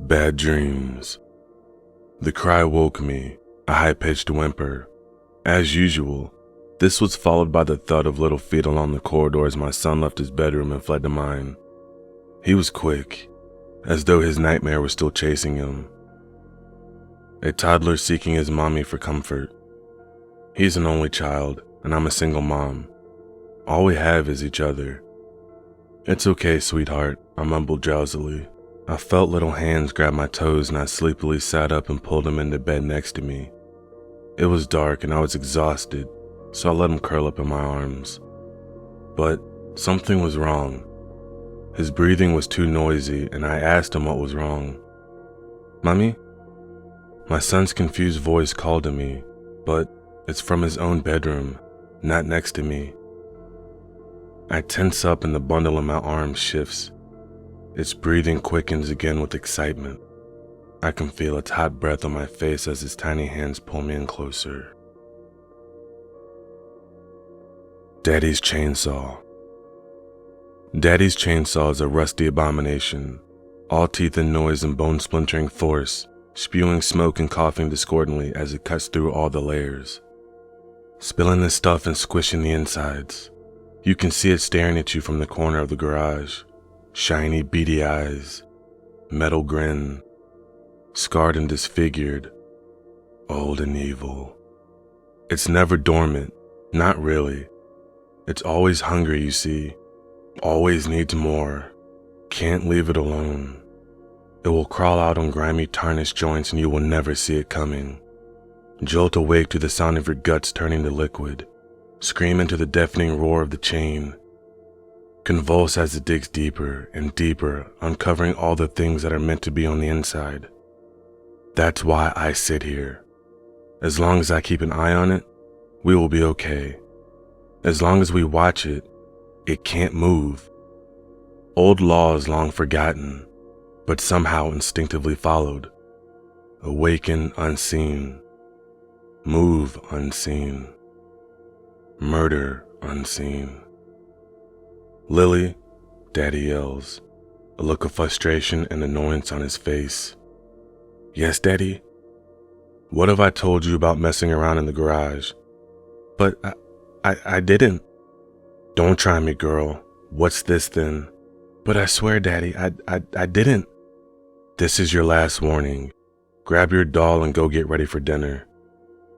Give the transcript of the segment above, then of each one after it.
Bad dreams. The cry woke me, a high-pitched whimper. As usual, this was followed by the thud of little feet along the corridor as my son left his bedroom and fled to mine. He was quick, as though his nightmare was still chasing him. A toddler seeking his mommy for comfort. He's an only child, and I'm a single mom. All we have is each other. "It's okay, sweetheart," I mumbled drowsily. I felt little hands grab my toes and I sleepily sat up and pulled him into bed next to me. It was dark and I was exhausted, so I let him curl up in my arms. But something was wrong. His breathing was too noisy and I asked him what was wrong. "Mommy?" My son's confused voice called to me, but it's from his own bedroom, not next to me. I tense up and the bundle in my arms shifts. Its breathing quickens again with excitement. I can feel its hot breath on my face as his tiny hands pull me in closer. Daddy's chainsaw. Daddy's chainsaw is a rusty abomination, all teeth and noise and bone-splintering force, spewing smoke and coughing discordantly as it cuts through all the layers, spilling the stuff and squishing the insides. You can see it staring at you from the corner of the garage. Shiny, beady eyes, metal grin, scarred and disfigured, old and evil. It's never dormant, not really. It's always hungry, you see, always needs more, can't leave it alone. It will crawl out on grimy, tarnished joints and you will never see it coming. Jolt awake to the sound of your guts turning to liquid, scream into the deafening roar of the chain. Convulse as it digs deeper and deeper, uncovering all the things that are meant to be on the inside. That's why I sit here. As long as I keep an eye on it, we will be okay. As long as we watch it, it can't move. Old laws long forgotten, but somehow instinctively followed. Awaken unseen. Move unseen. Murder unseen. "Lily," Daddy yells, a look of frustration and annoyance on his face. "Yes, Daddy?" "What have I told you about messing around in the garage?" "But I didn't." "Don't try me, girl. What's this then?" "But I swear, Daddy, I didn't." "This is your last warning. Grab your doll and go get ready for dinner."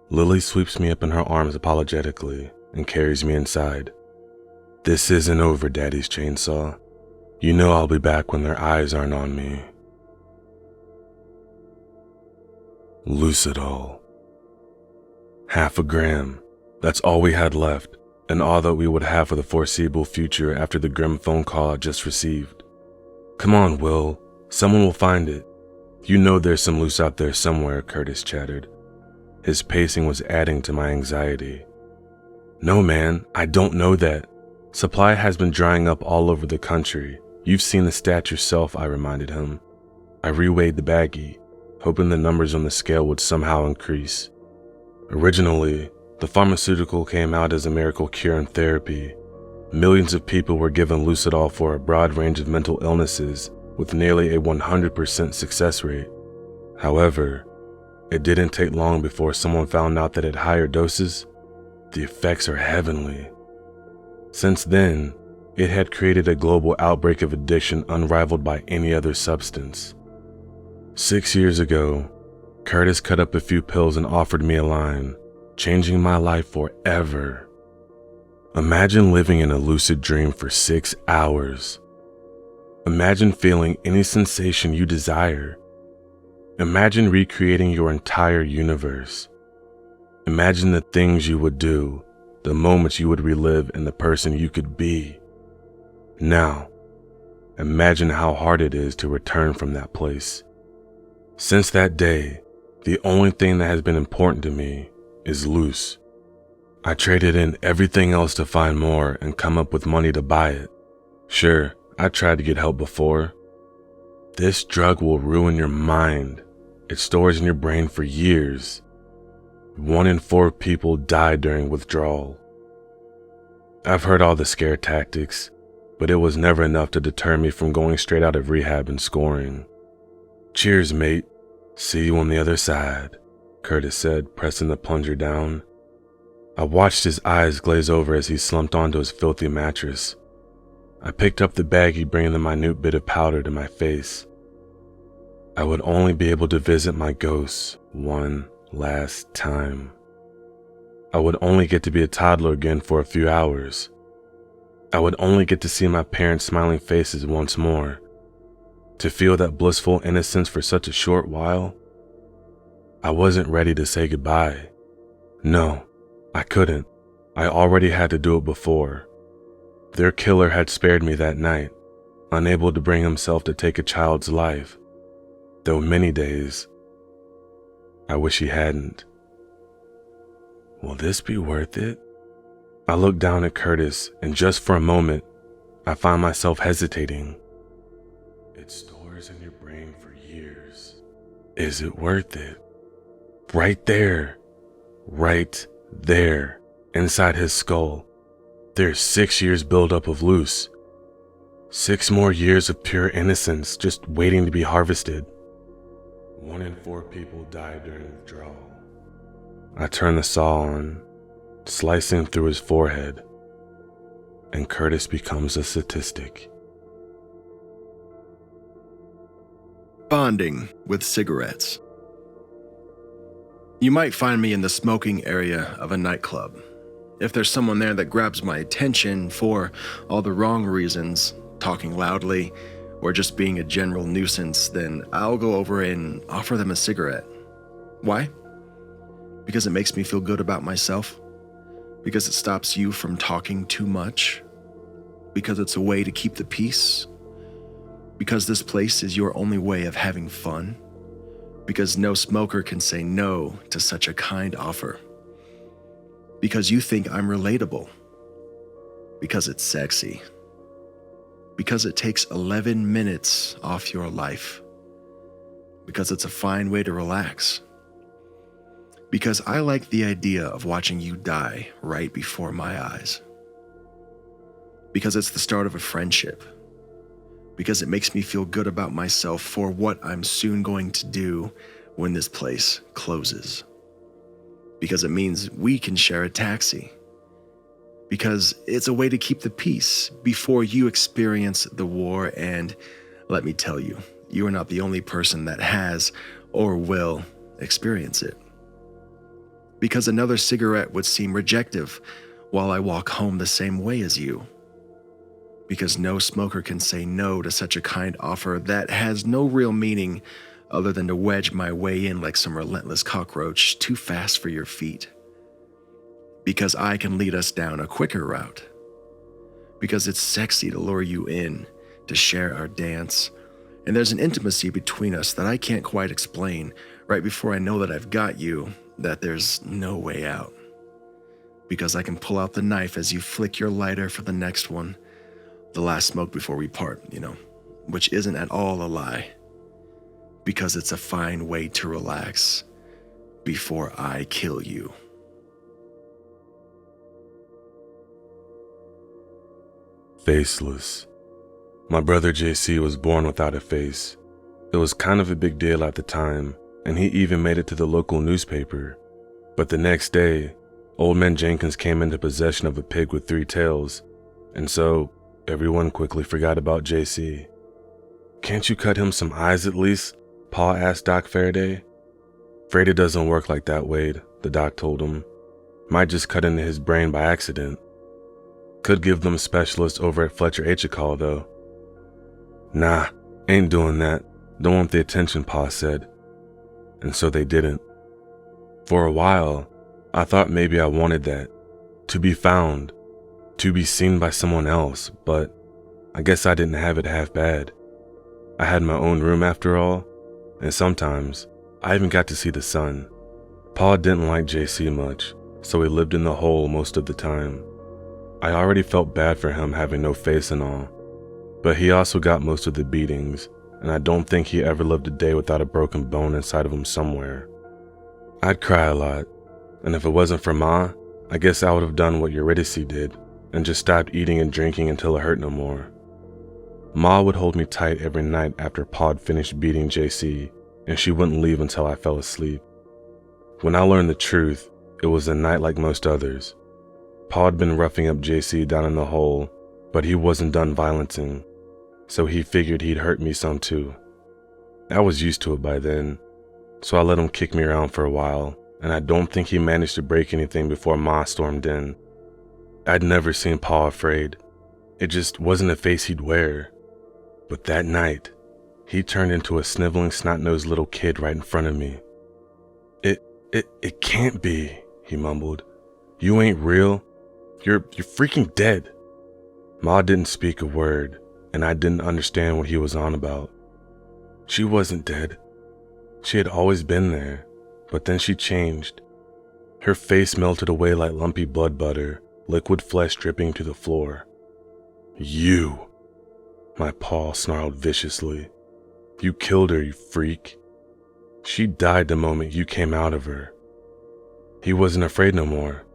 Lily sweeps me up in her arms apologetically and carries me inside. "This isn't over, Daddy's chainsaw. You know I'll be back when their eyes aren't on me." Lucidol. 1/2 gram. That's all we had left, and all that we would have for the foreseeable future after the grim phone call I just received. "Come on, Will. Someone will find it. You know there's some loose out there somewhere," Curtis chattered. His pacing was adding to my anxiety. "No, man, I don't know that. Supply has been drying up all over the country. You've seen the stats yourself," I reminded him. I reweighed the baggie, hoping the numbers on the scale would somehow increase. Originally, the pharmaceutical came out as a miracle cure and therapy. Millions of people were given Lucidol for a broad range of mental illnesses with nearly a 100% success rate. However, it didn't take long before someone found out that at higher doses, the effects are heavenly. Since then, it had created a global outbreak of addiction unrivaled by any other substance. 6 years ago, Curtis cut up a few pills and offered me a line, changing my life forever. Imagine living in a lucid dream for 6 hours. Imagine feeling any sensation you desire. Imagine recreating your entire universe. Imagine the things you would do, the moments you would relive, and the person you could be. Now, imagine how hard it is to return from that place. Since that day, the only thing that has been important to me is loose. I traded in everything else to find more and come up with money to buy it. Sure, I tried to get help before. This drug will ruin your mind. It stores in your brain for years. 1 in 4 people die during withdrawal. I've heard all the scare tactics, but it was never enough to deter me from going straight out of rehab and scoring. Cheers, mate. See you on the other side, Curtis said, pressing the plunger down. I watched his eyes glaze over as he slumped onto his filthy mattress. I picked up the baggie, bringing the minute bit of powder to my face. I would only be able to visit my ghosts one last time. I would only get to be a toddler again for a few hours. I would only get to see my parents' smiling faces once more. To feel that blissful innocence for such a short while. I wasn't ready to say goodbye. No, I couldn't. I already had to do it before. Their killer had spared me that night, unable to bring himself to take a child's life. Though many days, I wish he hadn't. Will this be worth it? I looked down at Curtis, and just for a moment, I found myself hesitating. It stores in your brain for years. Is it worth it? Right there, inside his skull, there's 6 years buildup of loose. 6 more years of pure innocence just waiting to be harvested. 1 in 4 people die during withdrawal. I turned the saw on, slicing through his forehead, and Curtis becomes a statistic. Bonding with cigarettes. You might find me in the smoking area of a nightclub. If there's someone there that grabs my attention for all the wrong reasons, talking loudly, or just being a general nuisance, then I'll go over and offer them a cigarette. Why? Because it makes me feel good about myself. Because it stops you from talking too much. Because it's a way to keep the peace. Because this place is your only way of having fun. Because no smoker can say no to such a kind offer. Because you think I'm relatable. Because it's sexy. Because it takes 11 minutes off your life. Because it's a fine way to relax. Because I like the idea of watching you die right before my eyes. Because it's the start of a friendship. Because it makes me feel good about myself for what I'm soon going to do when this place closes. Because it means we can share a taxi. Because it's a way to keep the peace before you experience the war, and let me tell you, you are not the only person that has or will experience it. Because another cigarette would seem rejective while I walk home the same way as you. Because no smoker can say no to such a kind offer that has no real meaning other than to wedge my way in like some relentless cockroach too fast for your feet. Because I can lead us down a quicker route. Because it's sexy to lure you in, to share our dance, and there's an intimacy between us that I can't quite explain right before I know that I've got you, that there's no way out. Because I can pull out the knife as you flick your lighter for the next one, the last smoke before we part, which isn't at all a lie. Because it's a fine way to relax before I kill you. Faceless. My brother JC was born without a face. It was kind of a big deal at the time, and he even made it to the local newspaper. But the next day, Old Man Jenkins came into possession of a pig with 3 tails, and so everyone quickly forgot about JC. Can't you cut him some eyes at least? Pa asked Doc Faraday. Afraid it doesn't work like that, Wade, the doc told him. Might just cut into his brain by accident. Could give them a specialist over at Fletcher H a call, though. Nah, ain't doing that. Don't want the attention, Pa said. And so they didn't. For a while, I thought maybe I wanted that. To be found. To be seen by someone else, but I guess I didn't have it half bad. I had my own room after all, and sometimes I even got to see the sun. Pa didn't like JC much, so he lived in the hole most of the time. I already felt bad for him having no face and all, but he also got most of the beatings, and I don't think he ever lived a day without a broken bone inside of him somewhere. I'd cry a lot, and if it wasn't for Ma, I guess I would have done what Eurydice did, and just stopped eating and drinking until it hurt no more. Ma would hold me tight every night after Pod finished beating JC, and she wouldn't leave until I fell asleep. When I learned the truth, it was a night like most others. Pa had been roughing up JC down in the hole, but he wasn't done violencing, so he figured he'd hurt me some too. I was used to it by then, so I let him kick me around for a while, and I don't think he managed to break anything before Ma stormed in. I'd never seen Pa afraid. It just wasn't a face he'd wear. But that night, he turned into a sniveling, snot-nosed little kid right in front of me. It can't be, he mumbled. You ain't real. You're freaking dead. Ma didn't speak a word, and I didn't understand what he was on about. She wasn't dead. She had always been there, but then she changed. Her face melted away like lumpy blood butter, liquid flesh dripping to the floor. You, my paw snarled viciously. You killed her, you freak. She died the moment you came out of her. He wasn't afraid no more,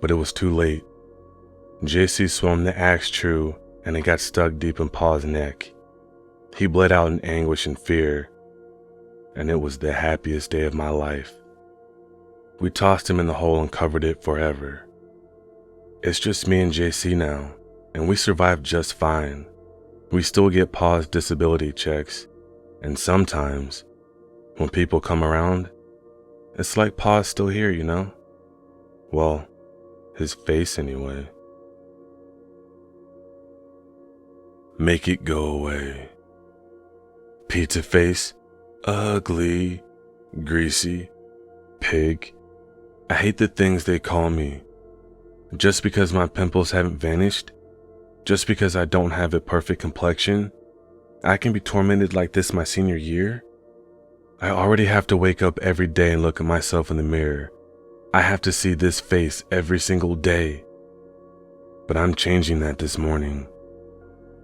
but it was too late. JC swung the axe true, and it got stuck deep in Pa's neck. He bled out in anguish and fear, and it was the happiest day of my life. We tossed him in the hole and covered it forever. It's just me and JC now, and we survived just fine. We still get Pa's disability checks, and sometimes, when people come around, it's like Pa's still here, you know? Well, his face anyway. Make it go away. Pizza face, ugly, greasy, pig. I hate the things they call me. Just because my pimples haven't vanished, just because I don't have a perfect complexion, I can be tormented like this my senior year? I already have to wake up every day and look at myself in the mirror. I have to see this face every single day. But I'm changing that this morning.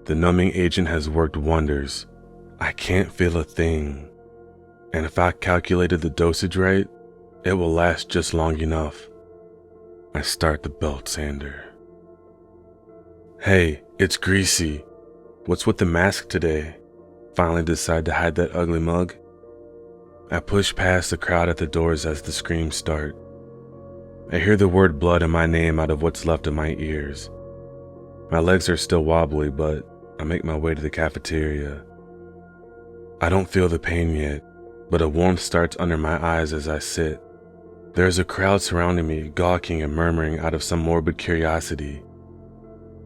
The numbing agent has worked wonders. I can't feel a thing. And if I calculated the dosage right, it will last just long enough. I start the belt sander. Hey, it's Greasy. What's with the mask today? Finally decide to hide that ugly mug. I push past the crowd at the doors as the screams start. I hear the word blood and my name out of what's left of my ears. My legs are still wobbly, but I make my way to the cafeteria. I don't feel the pain yet, but a warmth starts under my eyes as I sit. There's a crowd surrounding me, gawking and murmuring out of some morbid curiosity.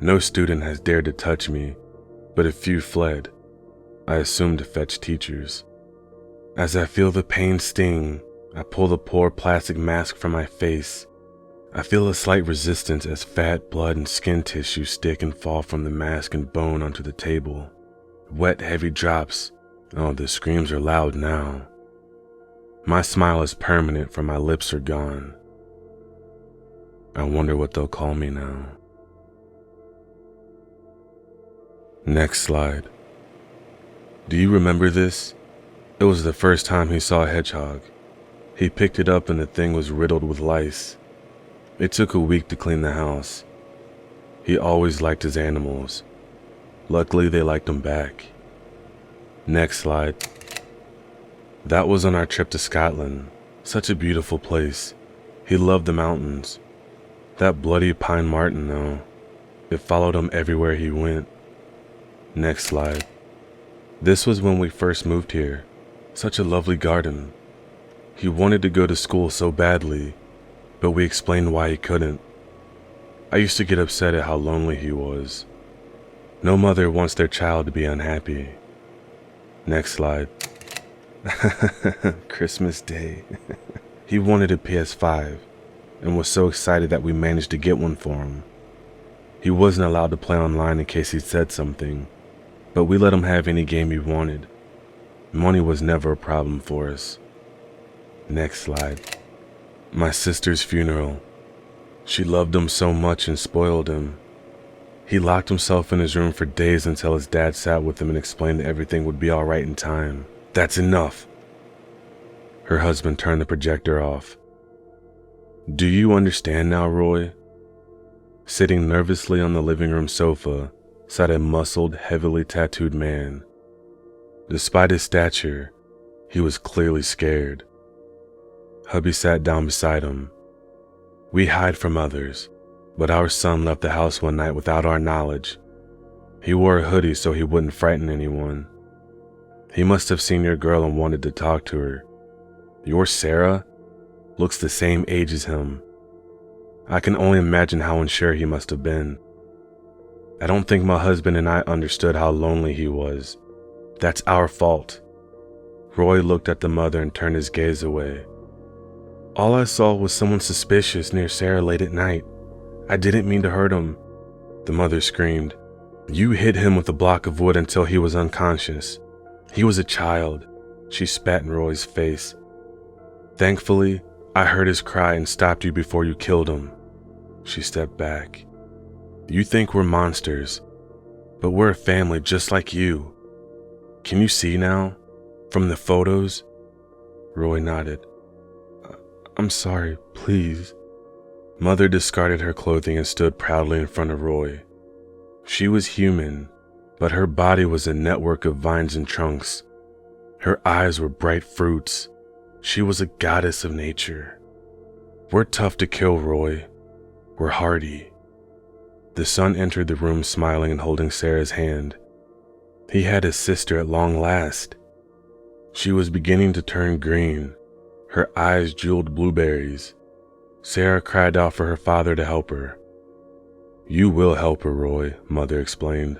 No student has dared to touch me, but a few fled. I assume to fetch teachers. As I feel the pain sting, I pull the poor plastic mask from my face. I feel a slight resistance as fat, blood, and skin tissue stick and fall from the mask and bone onto the table. Wet, heavy drops. Oh, the screams are loud now. My smile is permanent, for my lips are gone. I wonder what they'll call me now. Next slide. Do you remember this? It was the first time he saw a hedgehog. He picked it up and the thing was riddled with lice. It took a week to clean the house. He always liked his animals. Luckily, they liked him back. Next slide. That was on our trip to Scotland. Such a beautiful place. He loved the mountains. That bloody pine marten, though. It followed him everywhere he went. Next slide. This was when we first moved here. Such a lovely garden. He wanted to go to school so badly, but we explained why he couldn't. I used to get upset at how lonely he was. No mother wants their child to be unhappy. Next slide. Christmas Day. He wanted a PS5 and was so excited that we managed to get one for him. He wasn't allowed to play online in case he said something, but we let him have any game he wanted. Money was never a problem for us. Next slide. My sister's funeral. She loved him so much and spoiled him. He locked himself in his room for days until his dad sat with him and explained that everything would be all right in time. That's enough. Her husband turned the projector off. Do you understand now, Roy? Sitting nervously on the living room sofa, sat a muscled, heavily tattooed man. Despite his stature, he was clearly scared. Hubby sat down beside him. We hide from others, but our son left the house one night without our knowledge. He wore a hoodie so he wouldn't frighten anyone. He must have seen your girl and wanted to talk to her. Your Sarah looks the same age as him. I can only imagine how unsure he must have been. I don't think my husband and I understood how lonely he was. That's our fault. Roy looked at the mother and turned his gaze away. All I saw was someone suspicious near Sarah late at night. I didn't mean to hurt him, the mother screamed. You hit him with a block of wood until he was unconscious. He was a child, she spat in Roy's face. Thankfully, I heard his cry and stopped you before you killed him. She stepped back. You think we're monsters, but we're a family just like you. Can you see now? From the photos? Roy nodded. I'm sorry, please. Mother discarded her clothing and stood proudly in front of Roy. She was human, but her body was a network of vines and trunks. Her eyes were bright fruits. She was a goddess of nature. We're tough to kill, Roy. We're hardy. The son entered the room smiling and holding Sarah's hand. He had his sister at long last. She was beginning to turn green. Her eyes jeweled blueberries. Sarah cried out for her father to help her. You will help her, Roy, Mother explained.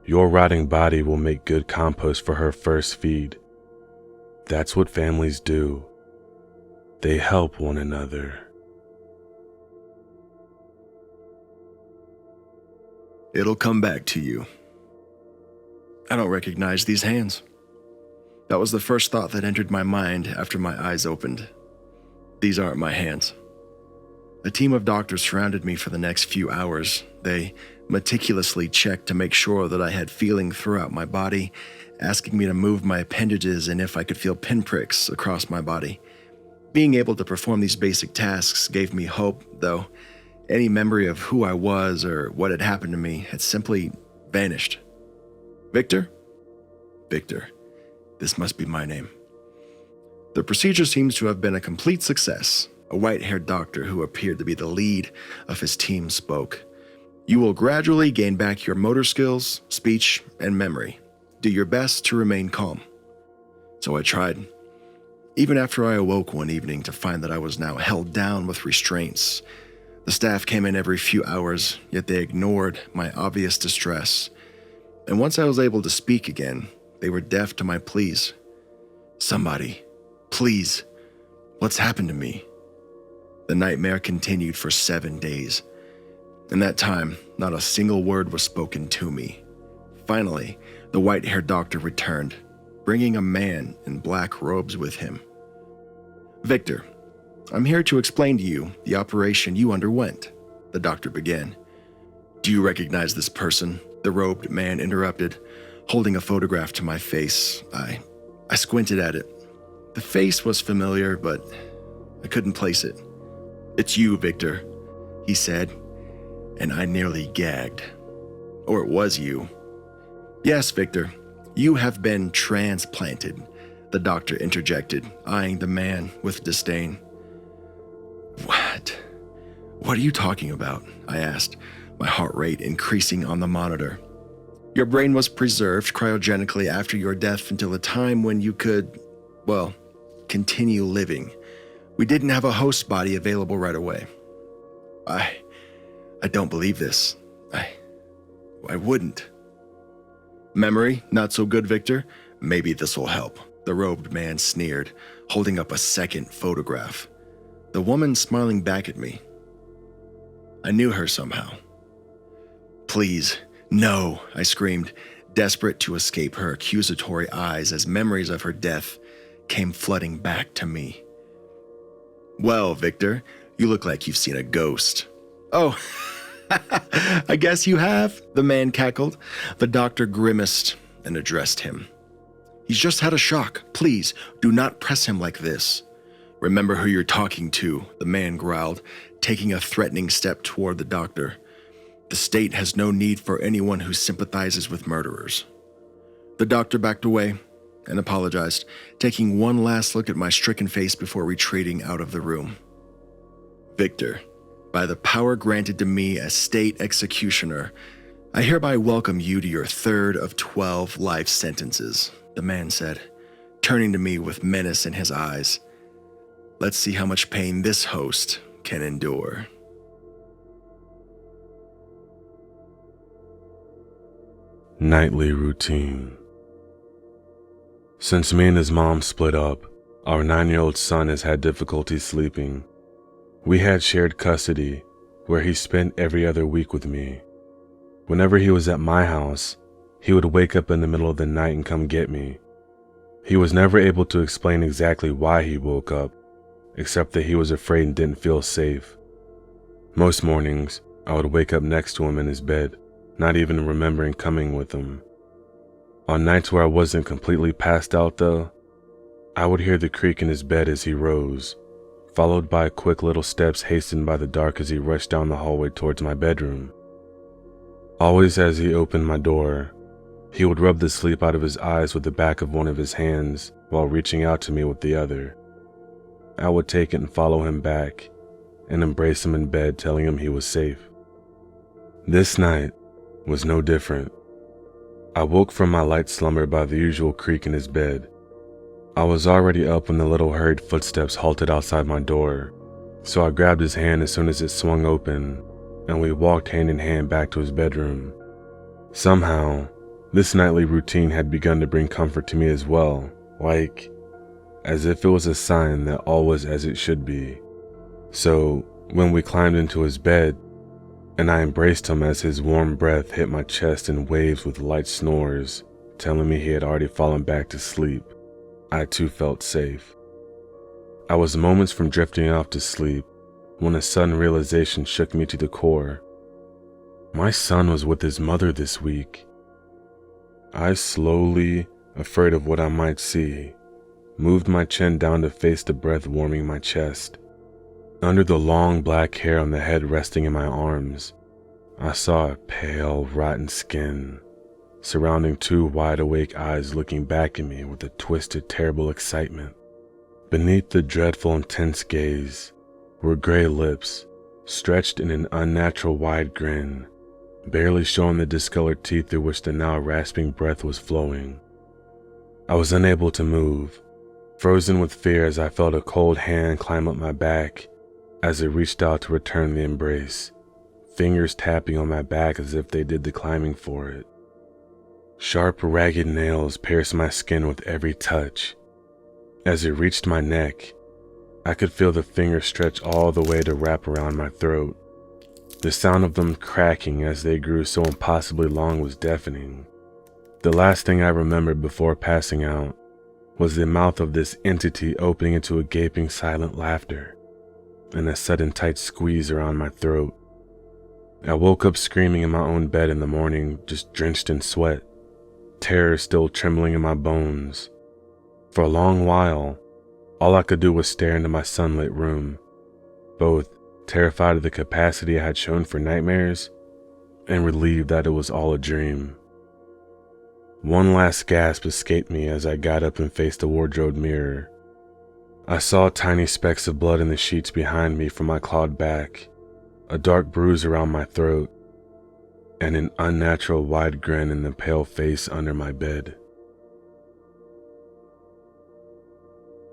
Your rotting body will make good compost for her first feed. That's what families do. They help one another. It'll come back to you. I don't recognize these hands. That was the first thought that entered my mind after my eyes opened. These aren't my hands. A team of doctors surrounded me for the next few hours. They meticulously checked to make sure that I had feeling throughout my body, asking me to move my appendages and if I could feel pinpricks across my body. Being able to perform these basic tasks gave me hope, though any memory of who I was or what had happened to me had simply vanished. Victor? Victor. This must be my name. The procedure seems to have been a complete success. A white-haired doctor who appeared to be the lead of his team spoke. You will gradually gain back your motor skills, speech, and memory. Do your best to remain calm. So I tried. Even after I awoke one evening to find that I was now held down with restraints. The staff came in every few hours, yet they ignored my obvious distress. And once I was able to speak again, they were deaf to my pleas. Somebody, please, what's happened to me? The nightmare continued for 7 days. In that time, not a single word was spoken to me. Finally, the white-haired doctor returned, bringing a man in black robes with him. Victor, I'm here to explain to you the operation you underwent, the doctor began. Do you recognize this person? The robed man interrupted, holding a photograph to my face. I squinted at it. The face was familiar, but I couldn't place it. It's you, Victor, he said, and I nearly gagged. Or it was you. Yes, Victor, you have been transplanted, the doctor interjected, eyeing the man with disdain. What? What are you talking about? I asked, my heart rate increasing on the monitor. Your brain was preserved cryogenically after your death until a time when you could, continue living. We didn't have a host body available right away. I don't believe this. I wouldn't. Memory, not so good, Victor. Maybe this will help. The robed man sneered, holding up a second photograph. The woman smiling back at me. I knew her somehow. Please, no, I screamed, desperate to escape her accusatory eyes as memories of her death came flooding back to me. Well, Victor, you look like you've seen a ghost. Oh, I guess you have, the man cackled. The doctor grimaced and addressed him. He's just had a shock. Please, do not press him like this. Remember who you're talking to, the man growled, taking a threatening step toward the doctor. The state has no need for anyone who sympathizes with murderers. The doctor backed away and apologized, taking one last look at my stricken face before retreating out of the room. Victor, by the power granted to me as state executioner, I hereby welcome you to your third of 12 life sentences, the man said, turning to me with menace in his eyes. Let's see how much pain this host can endure. Nightly routine. Since me and his mom split up, our 9-year-old son has had difficulty sleeping. We had shared custody, where he spent every other week with me. Whenever he was at my house, he would wake up in the middle of the night and come get me. He was never able to explain exactly why he woke up, except that he was afraid and didn't feel safe. Most mornings, I would wake up next to him in his bed, not even remembering coming with him. On nights where I wasn't completely passed out though, I would hear the creak in his bed as he rose, followed by quick little steps hastened by the dark as he rushed down the hallway towards my bedroom. Always as he opened my door, he would rub the sleep out of his eyes with the back of one of his hands while reaching out to me with the other. I would take it and follow him back and embrace him in bed, telling him he was safe. This night was no different. I woke from my light slumber by the usual creak in his bed. I was already up when the little hurried footsteps halted outside my door, so I grabbed his hand as soon as it swung open, and we walked hand in hand back to his bedroom. Somehow, this nightly routine had begun to bring comfort to me as well, like as if it was a sign that all was as it should be. So, when we climbed into his bed, and I embraced him as his warm breath hit my chest in waves with light snores, telling me he had already fallen back to sleep, I too felt safe. I was moments from drifting off to sleep when a sudden realization shook me to the core. My son was with his mother this week. I slowly, afraid of what I might see, moved my chin down to face the breath warming my chest. Under the long black hair on the head resting in my arms, I saw a pale, rotten skin, surrounding two wide-awake eyes looking back at me with a twisted, terrible excitement. Beneath the dreadful, intense gaze were gray lips, stretched in an unnatural wide grin, barely showing the discolored teeth through which the now rasping breath was flowing. I was unable to move, frozen with fear as I felt a cold hand climb up my back as it reached out to return the embrace, fingers tapping on my back as if they did the climbing for it. Sharp, ragged nails pierced my skin with every touch. As it reached my neck, I could feel the fingers stretch all the way to wrap around my throat. The sound of them cracking as they grew so impossibly long was deafening. The last thing I remembered before passing out was the mouth of this entity opening into a gaping silent laughter, and a sudden tight squeeze around my throat. I woke up screaming in my own bed in the morning, just drenched in sweat, terror still trembling in my bones. For a long while, all I could do was stare into my sunlit room, both terrified of the capacity I had shown for nightmares and relieved that it was all a dream. One last gasp escaped me as I got up and faced the wardrobe mirror. I saw tiny specks of blood in the sheets behind me from my clawed back, a dark bruise around my throat, and an unnatural wide grin in the pale face under my bed.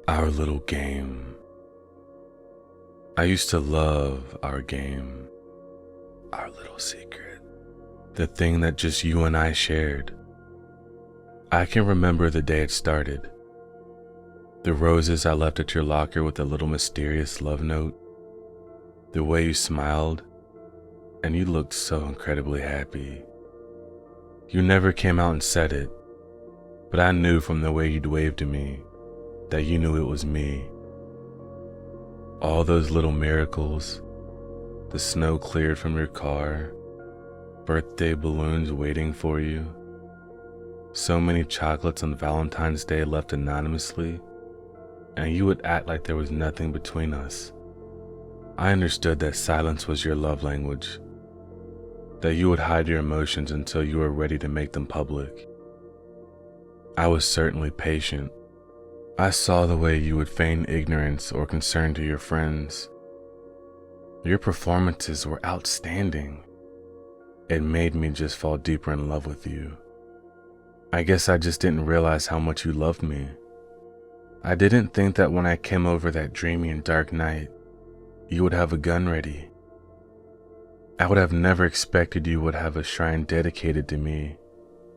Our little game. I used to love our game, our little secret, the thing that just you and I shared. I can remember the day it started. The roses I left at your locker with a little mysterious love note. The way you smiled, and you looked so incredibly happy. You never came out and said it, but I knew from the way you'd waved to me that you knew it was me. All those little miracles, the snow cleared from your car, birthday balloons waiting for you, so many chocolates on Valentine's Day left anonymously, and you would act like there was nothing between us. I understood that silence was your love language. that you would hide your emotions until you were ready to make them public. I was certainly patient. I saw the way you would feign ignorance or concern to your friends. Your performances were outstanding. It made me just fall deeper in love with you. I guess I just didn't realize how much you loved me. I didn't think that when I came over that dreamy and dark night, you would have a gun ready. I would have never expected you would have a shrine dedicated to me,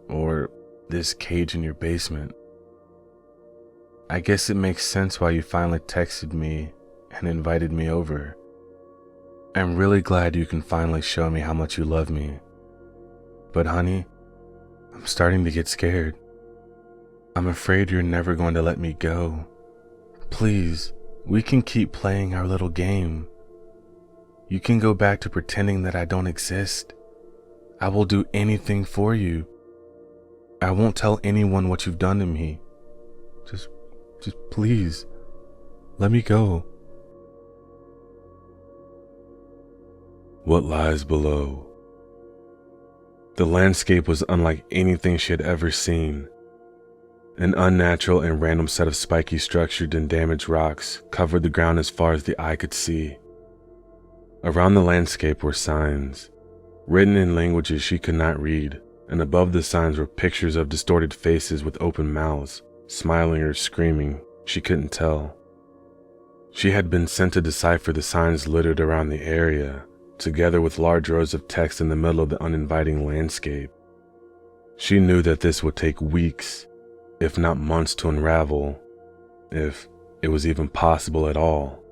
or this cage in your basement. I guess it makes sense why you finally texted me and invited me over. I'm really glad you can finally show me how much you love me. But honey, I'm starting to get scared. I'm afraid you're never going to let me go. Please, we can keep playing our little game. You can go back to pretending that I don't exist. I will do anything for you. I won't tell anyone what you've done to me. Just please, let me go. What lies below? The landscape was unlike anything she had ever seen. An unnatural and random set of spiky structured and damaged rocks covered the ground as far as the eye could see. Around the landscape were signs, written in languages she could not read, and above the signs were pictures of distorted faces with open mouths, smiling or screaming, she couldn't tell. She had been sent to decipher the signs littered around the area, together with large rows of text in the middle of the uninviting landscape. She knew that this would take weeks, if not months, to unravel, if it was even possible at all.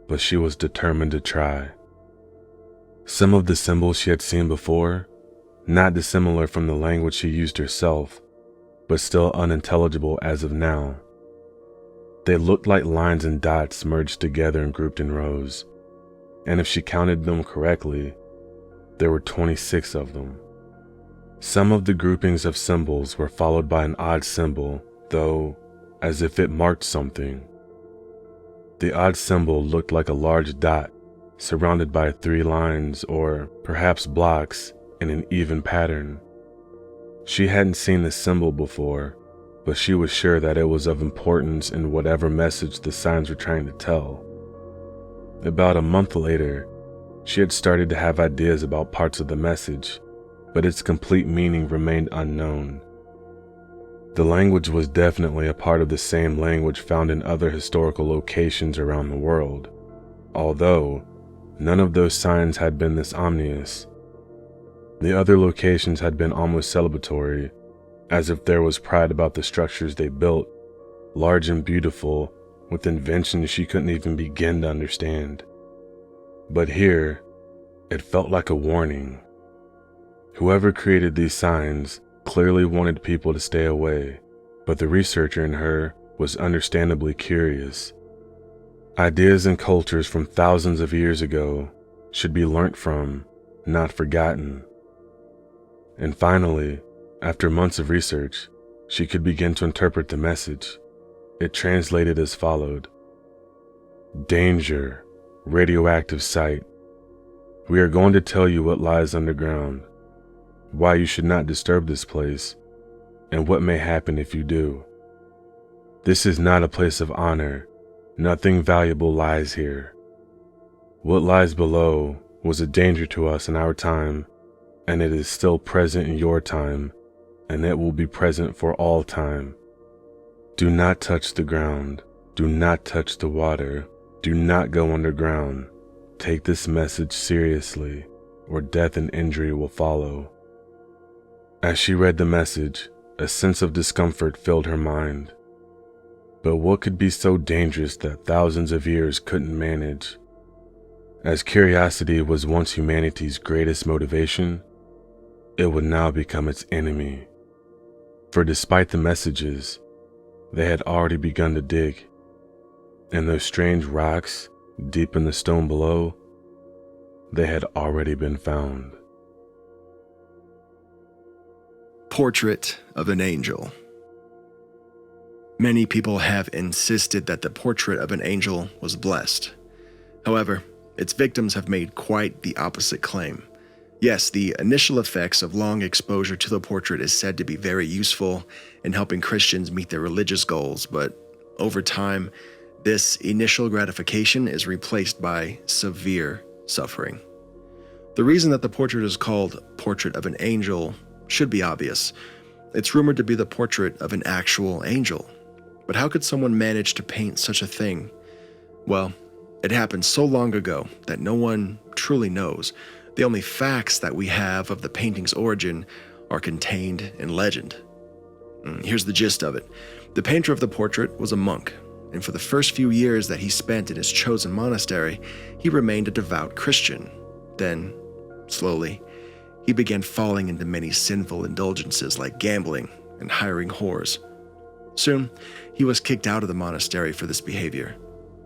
But she was determined to try. Some of the symbols she had seen before, not dissimilar from the language she used herself, but still unintelligible as of now. They looked like lines and dots merged together and grouped in rows, and if she counted them correctly, there were 26 of them. Some of the groupings of symbols were followed by an odd symbol, though as if it marked something. The odd symbol looked like a large dot surrounded by 3 lines or perhaps blocks in an even pattern. She hadn't seen this symbol before, but she was sure that it was of importance in whatever message the signs were trying to tell. About a month later, she had started to have ideas about parts of the message, but its complete meaning remained unknown. The language was definitely a part of the same language found in other historical locations around the world, although none of those signs had been this ominous. The other locations had been almost celebratory, as if there was pride about the structures they built, large and beautiful, with inventions she couldn't even begin to understand. But here, it felt like a warning. Whoever created these signs clearly wanted people to stay away, but the researcher in her was understandably curious. Ideas and cultures from thousands of years ago should be learnt from, not forgotten. And finally, after months of research, she could begin to interpret the message. It translated as followed: Danger, radioactive site. We are going to tell you what lies underground, why you should not disturb this place, and what may happen if you do. This is not a place of honor. Nothing valuable lies here. What lies below was a danger to us in our time, and it is still present in your time, and it will be present for all time. Do not touch the ground. Do not touch the water. Do not go underground. Take this message seriously, or death and injury will follow. As she read the message, a sense of discomfort filled her mind. But what could be so dangerous that thousands of years couldn't manage? As curiosity was once humanity's greatest motivation, it would now become its enemy. For despite the messages, they had already begun to dig, and those strange rocks deep in the stone below, they had already been found. Portrait of an Angel. Many people have insisted that the portrait of an angel was blessed. However, its victims have made quite the opposite claim. Yes, the initial effects of long exposure to the portrait is said to be very useful in helping Christians meet their religious goals, but over time, this initial gratification is replaced by severe suffering. The reason that the portrait is called Portrait of an Angel should be obvious. It's rumored to be the portrait of an actual angel. But how could someone manage to paint such a thing? Well, it happened so long ago that no one truly knows. The only facts that we have of the painting's origin are contained in legend. Here's the gist of it. The painter of the portrait was a monk, and for the first few years that he spent in his chosen monastery, he remained a devout Christian. Then, slowly, he began falling into many sinful indulgences like gambling and hiring whores. Soon, he was kicked out of the monastery for this behavior.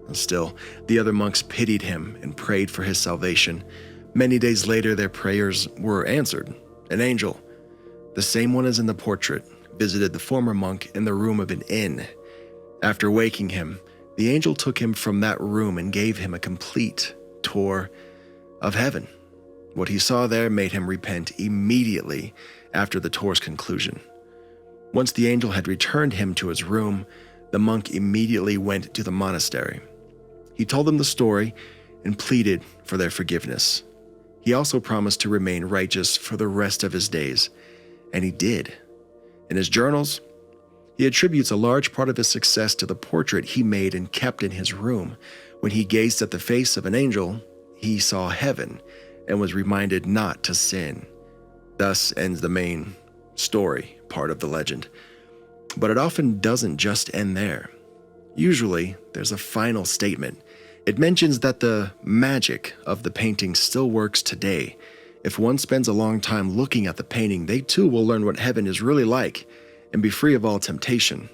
And still, the other monks pitied him and prayed for his salvation. Many days later, their prayers were answered. An angel, the same one as in the portrait, visited the former monk in the room of an inn. After waking him, the angel took him from that room and gave him a complete tour of heaven. What he saw there made him repent immediately after the tour's conclusion. Once the angel had returned him to his room, the monk immediately went to the monastery. He told them the story and pleaded for their forgiveness. He also promised to remain righteous for the rest of his days, and he did. In his journals, he attributes a large part of his success to the portrait he made and kept in his room. When he gazed at the face of an angel, he saw heaven and was reminded not to sin. Thus ends the main story part of the legend. But it often doesn't just end there. Usually, there's a final statement. It mentions that the magic of the painting still works today. If one spends a long time looking at the painting, they too will learn what heaven is really like and be free of all temptation.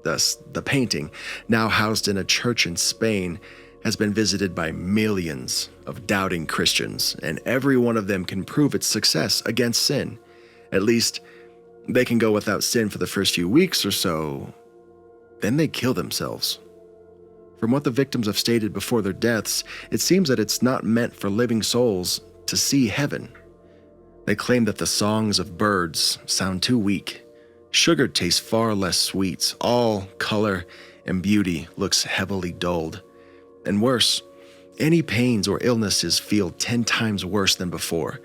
Thus, the painting, now housed in a church in Spain, has been visited by millions of doubting Christians, and every one of them can prove its success against sin. At least, they can go without sin for the first few weeks or so, then they kill themselves. From what the victims have stated before their deaths, it seems that it's not meant for living souls to see heaven. They claim that the songs of birds sound too weak. Sugar tastes far less sweet. All color and beauty looks heavily dulled. And worse, any pains or illnesses feel 10 times worse than before.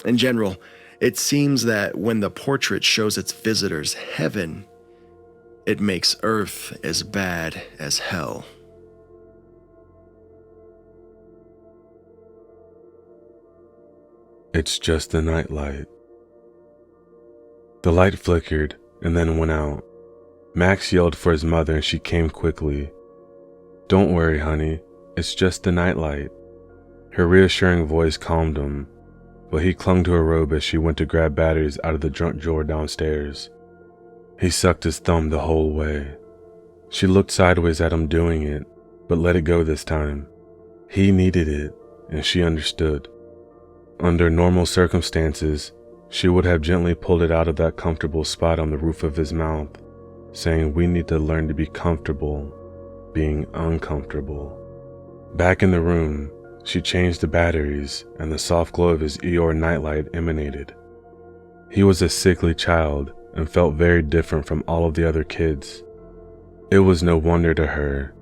In general, it seems that when the portrait shows its visitors heaven, it makes earth as bad as hell. It's just a nightlight. The light flickered and then went out. Max yelled for his mother and she came quickly. "Don't worry, honey. It's just a nightlight." Her reassuring voice calmed him, but he clung to her robe as she went to grab batteries out of the junk drawer downstairs. He sucked his thumb the whole way. She looked sideways at him doing it, but let it go this time. He needed it, and she understood. Under normal circumstances, she would have gently pulled it out of that comfortable spot on the roof of his mouth, saying we need to learn to be comfortable being uncomfortable. Back in the room, she changed the batteries and the soft glow of his Eeyore nightlight emanated. He was a sickly child and felt very different from all of the other kids. It was no wonder to her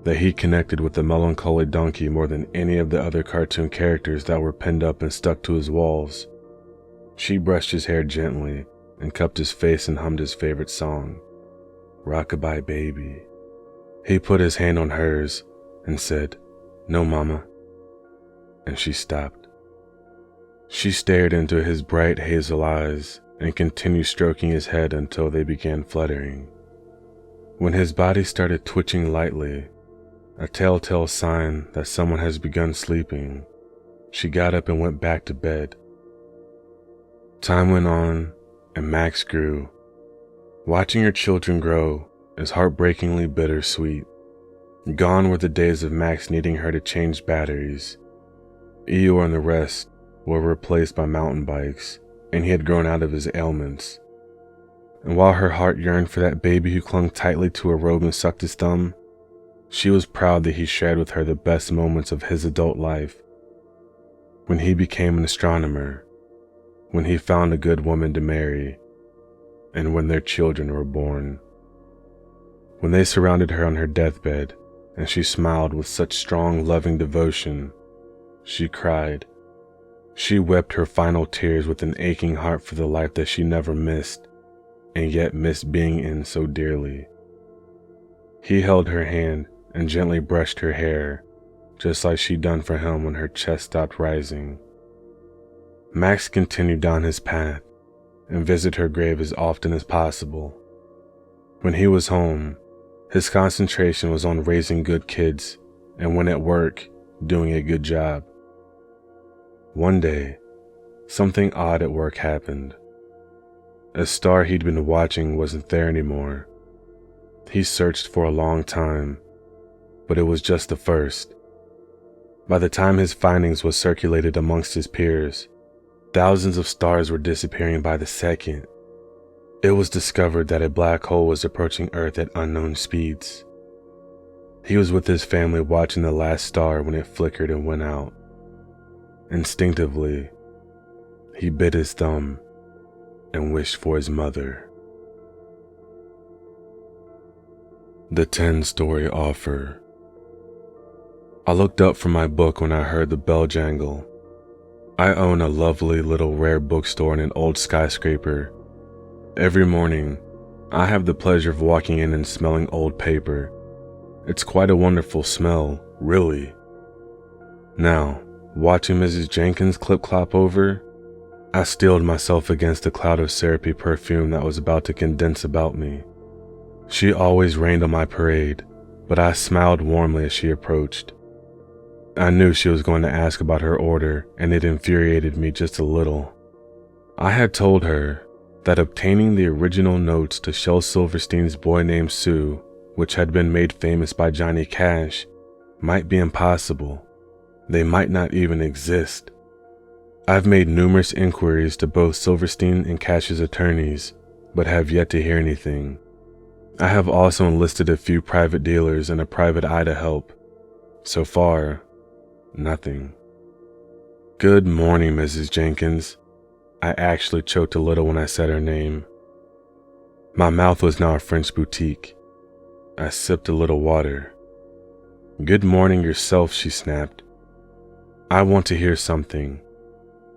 that he connected with the melancholy donkey more than any of the other cartoon characters that were pinned up and stuck to his walls. She brushed his hair gently and cupped his face and hummed his favorite song, "Rockabye Baby." He put his hand on hers and said, "No, Mama," and she stopped. She stared into his bright hazel eyes and continued stroking his head until they began fluttering. When his body started twitching lightly, a telltale sign that someone has begun sleeping, she got up and went back to bed. Time went on, and Max grew. Watching your children grow is heartbreakingly bittersweet. Gone were the days of Max needing her to change batteries. Eeyore and the rest were replaced by mountain bikes, and he had grown out of his ailments. And while her heart yearned for that baby who clung tightly to her robe and sucked his thumb, she was proud that he shared with her the best moments of his adult life. when he became an astronomer, when he found a good woman to marry, and when their children were born. When they surrounded her on her deathbed, and she smiled with such strong, loving devotion, she cried. She wept her final tears with an aching heart for the life that she never missed, and yet missed being in so dearly. He held her hand and gently brushed her hair, just like she'd done for him when her chest stopped rising. Max continued down his path and visited her grave as often as possible. When he was home, his concentration was on raising good kids, and when at work, doing a good job. One day, something odd at work happened. A star he'd been watching wasn't there anymore. He searched for a long time, but it was just the first. By the time his findings was circulated amongst his peers, thousands of stars were disappearing by the second. It was discovered that a black hole was approaching Earth at unknown speeds. He was with his family watching the last star when it flickered and went out. Instinctively, he bit his thumb and wished for his mother. The 10-story offer. I looked up from my book when I heard the bell jangle. I own a lovely little rare bookstore in an old skyscraper. Every morning, I have the pleasure of walking in and smelling old paper. It's quite a wonderful smell, really. Now, watching Mrs. Jenkins clip-clop over, I steeled myself against the cloud of syrupy perfume that was about to condense about me. She always rained on my parade, but I smiled warmly as she approached. I knew she was going to ask about her order, and it infuriated me just a little. I had told her that obtaining the original notes to Shel Silverstein's Boy Named Sue, which had been made famous by Johnny Cash, might be impossible. They might not even exist. I've made numerous inquiries to both Silverstein and Cash's attorneys, but have yet to hear anything. I have also enlisted a few private dealers and a private eye to help. So far, nothing. Good morning, Mrs. Jenkins. I actually choked a little when I said her name. My mouth was now a French boutique. I sipped a little water. Good morning yourself, she snapped. I want to hear something.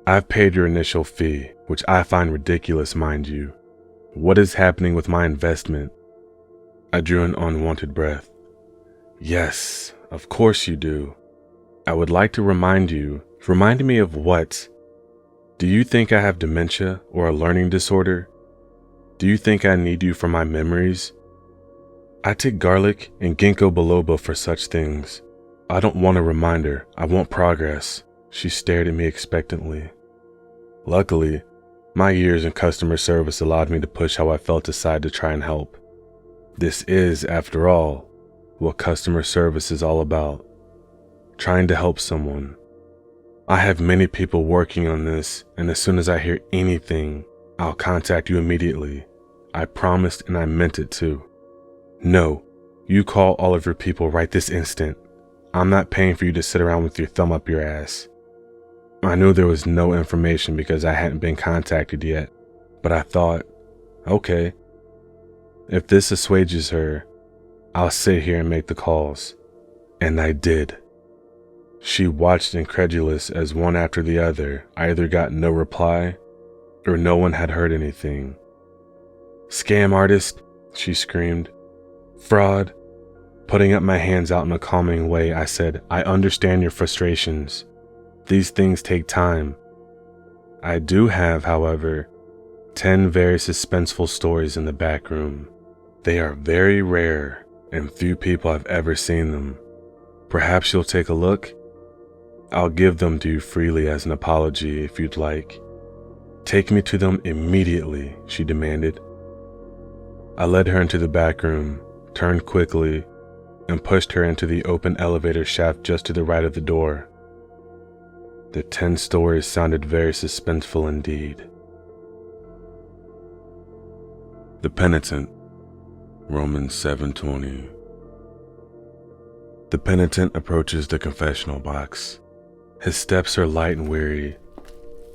I've paid your initial fee, which I find ridiculous, mind you. What is happening with my investment? I drew an unwanted breath. Yes, of course you do. I would like to remind you. Remind me of what? Do you think I have dementia or a learning disorder? Do you think I need you for my memories? I take garlic and ginkgo biloba for such things. I don't want a reminder, I want progress. She stared at me expectantly. Luckily, my years in customer service allowed me to push how I felt aside to try and help. This is, after all, what customer service is all about. Trying to help someone. I have many people working on this, and as soon as I hear anything, I'll contact you immediately. I promised and I meant it too. No, you call all of your people right this instant. I'm not paying for you to sit around with your thumb up your ass. I knew there was no information because I hadn't been contacted yet, but I thought, okay, if this assuages her, I'll sit here and make the calls. And I did. She watched incredulous as one after the other either got no reply or no one had heard anything. Scam artist, she screamed. Fraud. Putting up my hands out in a calming way, I said, I understand your frustrations. These things take time. I do have, however, 10 very suspenseful stories in the back room. They are very rare, and few people have ever seen them. Perhaps you'll take a look? I'll give them to you freely as an apology if you'd like. Take me to them immediately, she demanded. I led her into the back room, turned quickly, and pushed her into the open elevator shaft just to the right of the door. The 10 stories sounded very suspenseful indeed. The Penitent, Romans 7:20. The penitent approaches the confessional box. His steps are light and weary,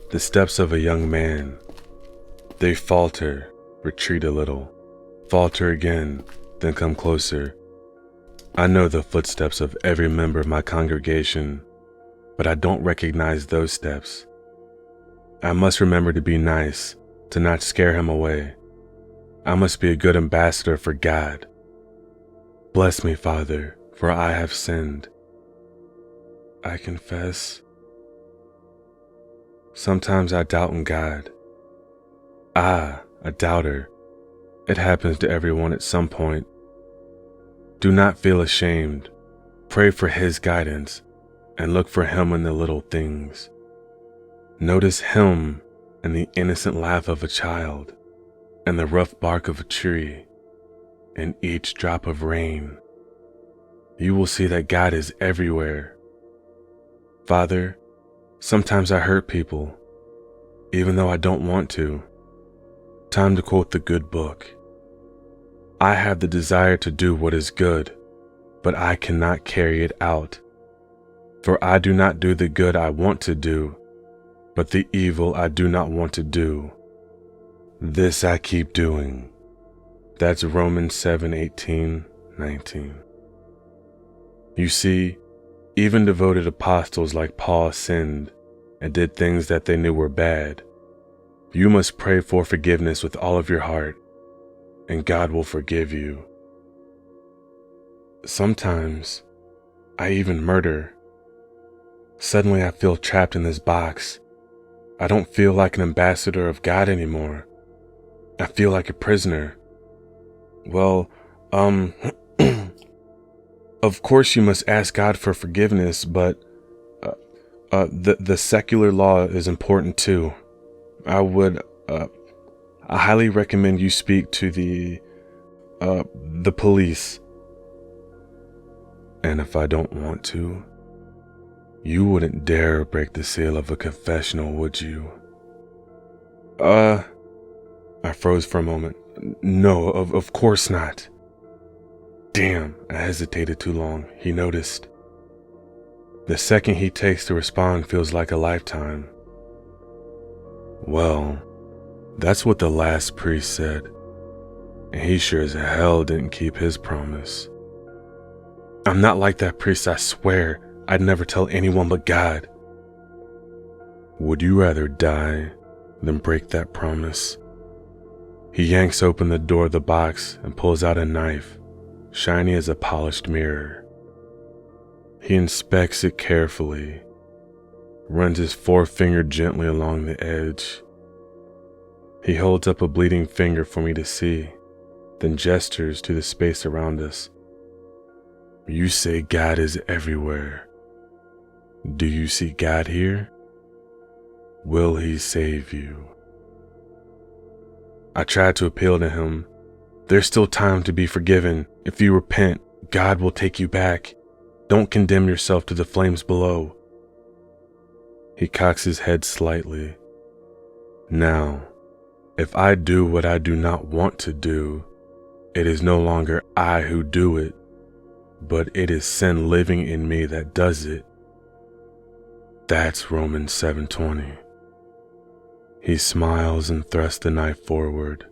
the steps of a young man. They falter, retreat a little, falter again, then come closer. I know the footsteps of every member of my congregation, but I don't recognize those steps. I must remember to be nice, to not scare him away. I must be a good ambassador for God. Bless me, Father, for I have sinned. I confess. Sometimes I doubt in God. A doubter. It happens to everyone at some point. Do not feel ashamed. Pray for His guidance and look for Him in the little things. Notice Him in the innocent laugh of a child, and the rough bark of a tree, and each drop of rain. You will see that God is everywhere. Father, sometimes I hurt people, even though I don't want to. Time to quote the good book. I have the desire to do what is good, but I cannot carry it out. For I do not do the good I want to do, but the evil I do not want to do. This I keep doing. That's Romans 7:18-19. You see, even devoted apostles like Paul sinned and did things that they knew were bad. You must pray for forgiveness with all of your heart, and God will forgive you. Sometimes, I even murder. Suddenly I feel trapped in this box. I don't feel like an ambassador of God anymore. I feel like a prisoner. Well, of course you must ask God for forgiveness, but the secular law is important too. I highly recommend you speak to the police. And if I don't want to, you wouldn't dare break the seal of a confessional, would you? I froze for a moment. No, of course not. Damn, I hesitated too long. He noticed. The second he takes to respond feels like a lifetime. Well, that's what the last priest said, and he sure as hell didn't keep his promise. I'm not like that priest, I swear. I'd never tell anyone but God. Would you rather die than break that promise? He yanks open the door of the box and pulls out a knife, shiny as a polished mirror. He inspects it carefully, runs his forefinger gently along the edge. He holds up a bleeding finger for me to see, then gestures to the space around us. You say God is everywhere. Do you see God here? Will He save you? I tried to appeal to him. There's still time to be forgiven. If you repent, God will take you back. Don't condemn yourself to the flames below. He cocks his head slightly. Now, if I do what I do not want to do, it is no longer I who do it, but it is sin living in me that does it. That's Romans 7:20. He smiles and thrusts the knife forward.